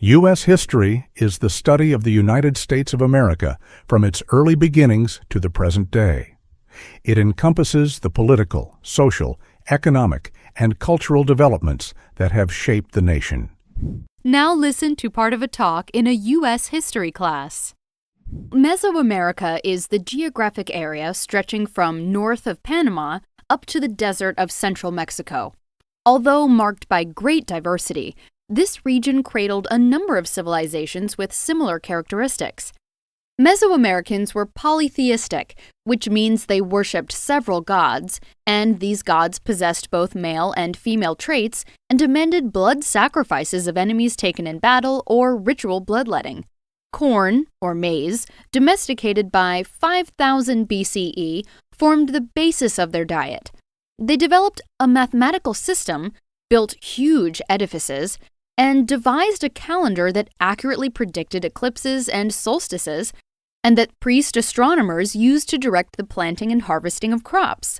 U.S. history is the study of the United States of America from its early beginnings to the present day. It encompasses the political, social, economic, and cultural developments that have shaped the nation. Now listen to part of a talk in a U.S. history class. Mesoamerica is the geographic area stretching from north of Panama up to the desert of central Mexico. Although marked by great diversity, this region cradled a number of civilizations with similar characteristics. Mesoamericans were polytheistic, which means they worshipped several gods, and these gods possessed both male and female traits and demanded blood sacrifices of enemies taken in battle or ritual bloodletting. Corn, or maize, domesticated by 5000 BCE, formed the basis of their diet. They developed a mathematical system, built huge edifices, and devised a calendar that accurately predicted eclipses and solstices, and that priest astronomers used to direct the planting and harvesting of crops.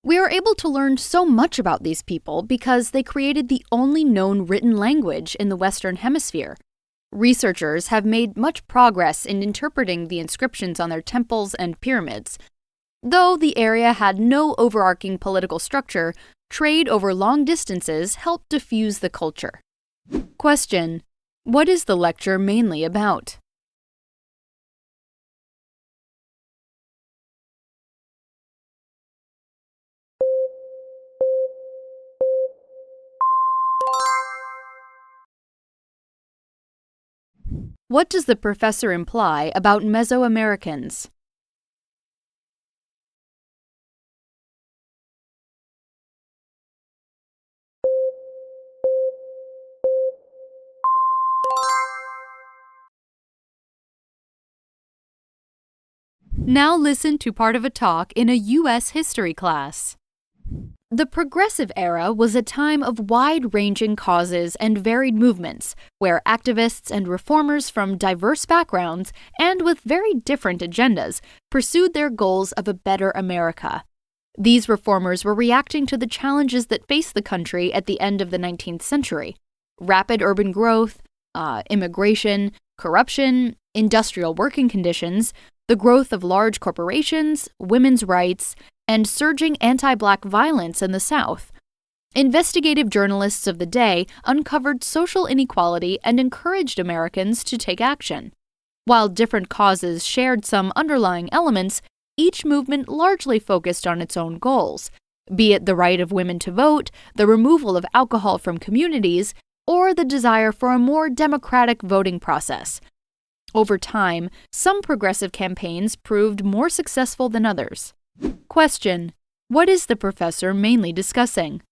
We are able to learn so much about these people because they created the only known written language in the Western Hemisphere. Researchers have made much progress in interpreting the inscriptions on their temples and pyramids. Though the area had no overarching political structure, trade over long distances helped diffuse the culture. Question: what is the lecture mainly about? What does the professor imply about Mesoamericans? Now listen to part of a talk in a U.S. history class. The Progressive Era was a time of wide-ranging causes and varied movements, where activists and reformers from diverse backgrounds and with very different agendas pursued their goals of a better America. These reformers were reacting to the challenges that faced the country at the end of the 19th century: rapid urban growth, immigration, corruption, industrial working conditions, the growth of large corporations, women's rights, and surging anti-Black violence in the South. Investigative journalists of the day uncovered social inequality and encouraged Americans to take action. While different causes shared some underlying elements, each movement largely focused on its own goals, be it the right of women to vote, the removal of alcohol from communities, or the desire for a more democratic voting process. Over time, some progressive campaigns proved more successful than others. Question: what is the professor mainly discussing?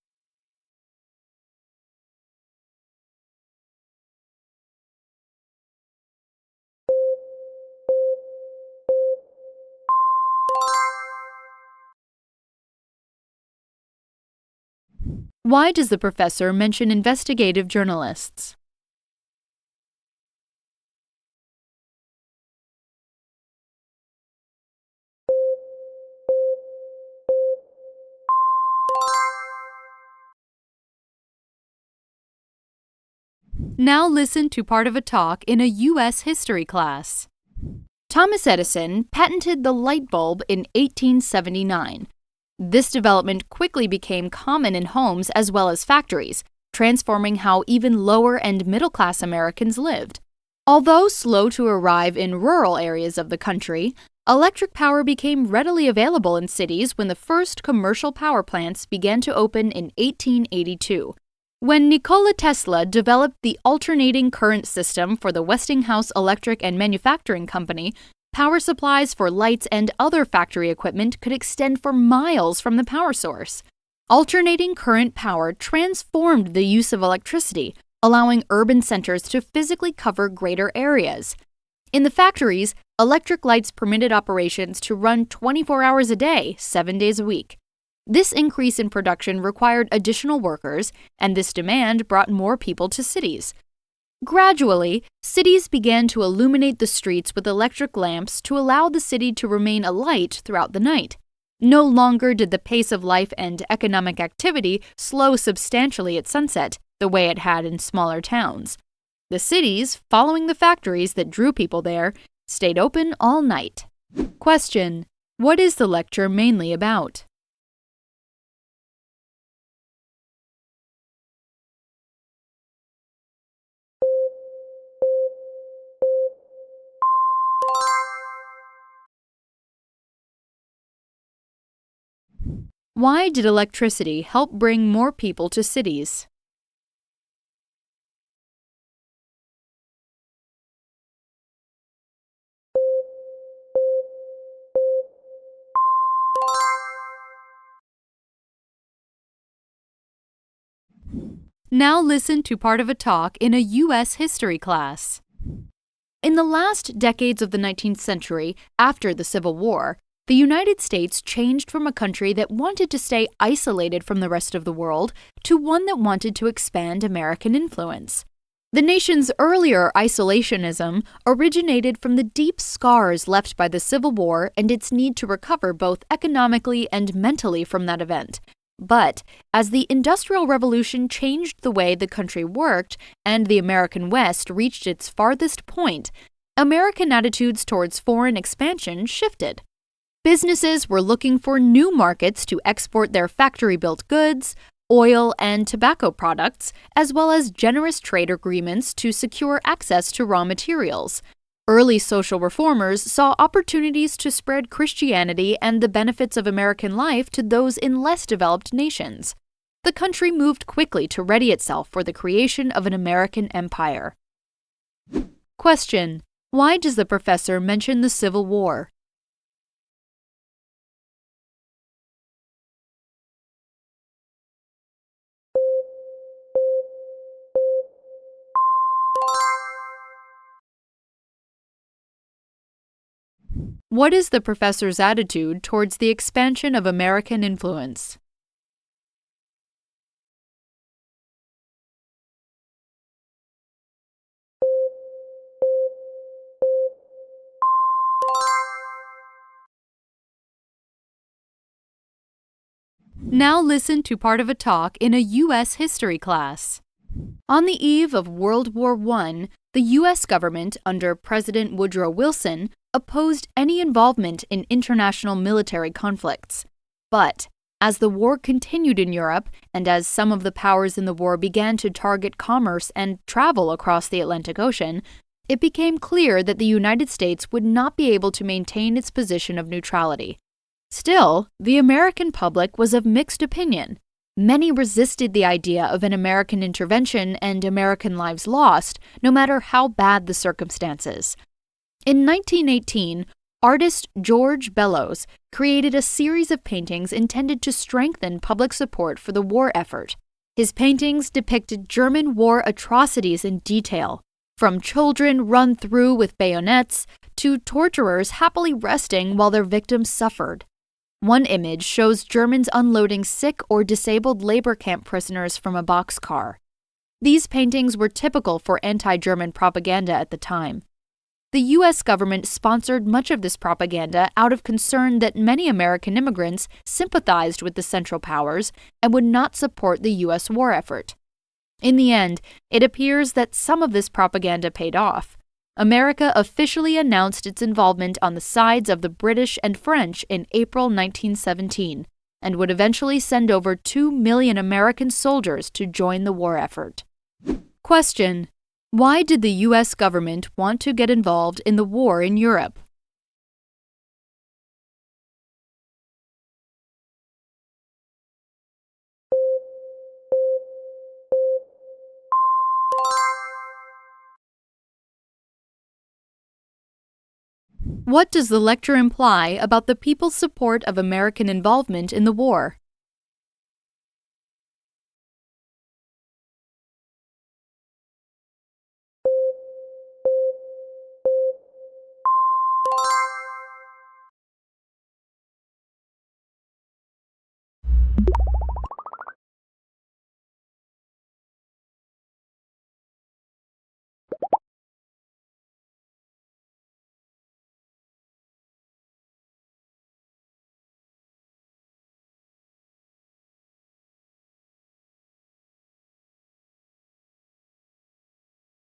Why does the professor mention investigative journalists? Now listen to part of a talk in a U.S. history class. Thomas Edison patented the light bulb in 1879. This development quickly became common in homes as well as factories, transforming how even lower and middle-class Americans lived. Although slow to arrive in rural areas of the country, electric power became readily available in cities when the first commercial power plants began to open in 1882. When Nikola Tesla developed the alternating current system for the Westinghouse Electric and Manufacturing Company, power supplies for lights and other factory equipment could extend for miles from the power source. Alternating current power transformed the use of electricity, allowing urban centers to physically cover greater areas. In the factories, electric lights permitted operations to run 24 hours a day, 7 days a week. This increase in production required additional workers, and this demand brought more people to cities. Gradually, cities began to illuminate the streets with electric lamps to allow the city to remain alight throughout the night. No longer did the pace of life and economic activity slow substantially at sunset, the way it had in smaller towns. The cities, following the factories that drew people there, stayed open all night. Question: what is the lecture mainly about? Why did electricity help bring more people to cities? Now listen to part of a talk in a U.S. history class. In the last decades of the 19th century, after the Civil War, the United States changed from a country that wanted to stay isolated from the rest of the world to one that wanted to expand American influence. The nation's earlier isolationism originated from the deep scars left by the Civil War and its need to recover both economically and mentally from that event. But as the Industrial Revolution changed the way the country worked and the American West reached its farthest point, American attitudes towards foreign expansion shifted. Businesses were looking for new markets to export their factory-built goods, oil, and tobacco products, as well as generous trade agreements to secure access to raw materials. Early social reformers saw opportunities to spread Christianity and the benefits of American life to those in less developed nations. The country moved quickly to ready itself for the creation of an American empire. Question: why does the professor mention the Civil War? What is the professor's attitude towards the expansion of American influence? Now listen to part of a talk in a U.S. history class. On the eve of World War I, the U.S. government, under President Woodrow Wilson, opposed any involvement in international military conflicts. But as the war continued in Europe, and as some of the powers in the war began to target commerce and travel across the Atlantic Ocean, it became clear that the United States would not be able to maintain its position of neutrality. Still, the American public was of mixed opinion. Many resisted the idea of an American intervention and American lives lost, no matter how bad the circumstances. In 1918, artist George Bellows created a series of paintings intended to strengthen public support for the war effort. His paintings depicted German war atrocities in detail, from children run through with bayonets to torturers happily resting while their victims suffered. One image shows Germans unloading sick or disabled labor camp prisoners from a boxcar. These paintings were typical for anti-German propaganda at the time. The U.S. government sponsored much of this propaganda out of concern that many American immigrants sympathized with the Central Powers and would not support the U.S. war effort. In the end, it appears that some of this propaganda paid off. America officially announced its involvement on the sides of the British and French in April 1917 and would eventually send over 2 million American soldiers to join the war effort. Question: why did the U.S. government want to get involved in the war in Europe? What does the lecture imply about the people's support of American involvement in the war?